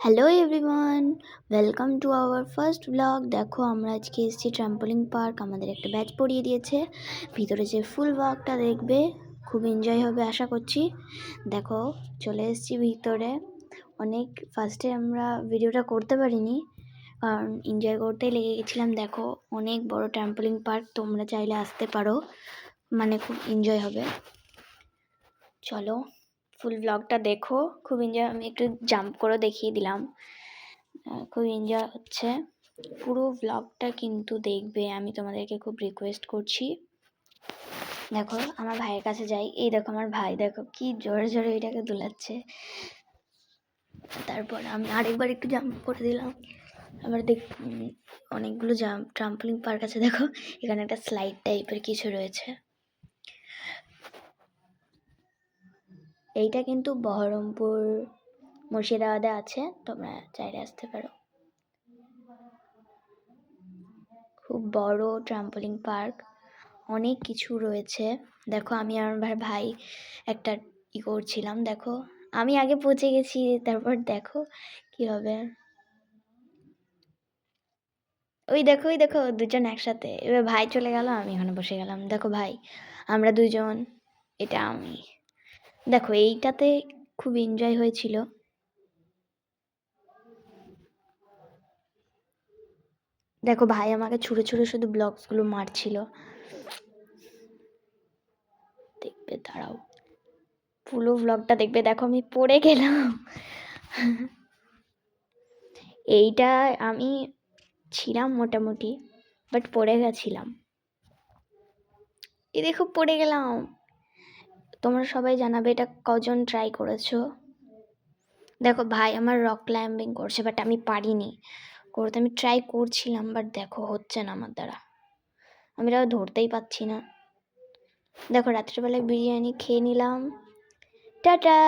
Hello everyone, welcome to our first blog. দেখো আমরা আজকে এসেছি ট্রাম্পোলিন পার্ক। আমাদের একটা ব্যাচ পড়িয়ে দিয়েছে। ভিতরে যে ফুল ওয়াকটা দেখবে, খুব এনজয় হবে আশা করছি। দেখো চলে এসেছি ভিতরে। অনেক ফার্স্টে আমরা ভিডিওটা করতে পারিনি, কারণ এনজয় করতেই লেগে গেছিলাম। দেখো অনেক বড় ট্রাম্পোলিন পার্ক, তোমরা চাইলে আসতে পারো, মানে খুব এনজয় হবে। চলো ফুল ব্লগটা দেখো, খুব এনজয়। আমি একটু জাম্প করে দেখিয়ে দিলাম, খুব এনজয় হচ্ছে। পুরো ব্লগটা কিন্তু দেখবে, আমি তোমাদেরকে খুব রিকোয়েস্ট করছি। দেখো আমার ভাইয়ের কাছে যাই, এই দেখো আমার ভাই, দেখো কি জোরে জোরে এটাকে দুলাচ্ছে। তারপর আমি আরেকবার একটু জাম্প করে দিলাম। আবার অনেকগুলো ট্রাম্পলিং পার্ক আছে। দেখো এখানে একটা স্লাইড টাইপের কিছু রয়েছে। এইটা কিন্তু বহরমপুর মুর্শিদাবাদে আছে, তোমরা চাইলে আসতে পারো। খুব বড় ট্রাম্পোলিন পার্ক, অনেক কিছু রয়েছে। দেখো আমি আর আমার ভাই একটা করছিলাম। দেখো আমি আগে পৌঁছে গেছি, তারপর দেখো কি হবে। ওই দেখো ওই দেখো দুজন একসাথে। এবার ভাই চলে গেল, আমি এখানে বসে গেলাম। দেখো ভাই, আমরা দুজন, এটা আমি। দেখো এইটাতে খুব এনজয় হয়েছিল। দেখো ভাই আমাকে ছুঁড়ে ছুঁড়ে শুধু ব্লগসগুলো মারছিল। দেখবে, দাঁড়াও পুরো ব্লগটা দেখবে। দেখো আমি পড়ে গেলাম। এইটা আমি ছিলাম মোটামুটি, বাট পড়ে গেছিলাম। এই দেখো পড়ে গেলাম। তোমরা সবাই জানাবে এটা কজন ট্রাই করেছো। দেখো ভাই আমার রক ক্লাইম্বিং করছে, বাট আমি পারিনি করতে। আমি ট্রাই করছিলাম, বাট দেখো হচ্ছে না আমার দ্বারা। আমি তাও ধরতেই পাচ্ছি না। দেখো রাত্রিবেলায় বিরিয়ানি খেয়ে নিলাম। টাটা।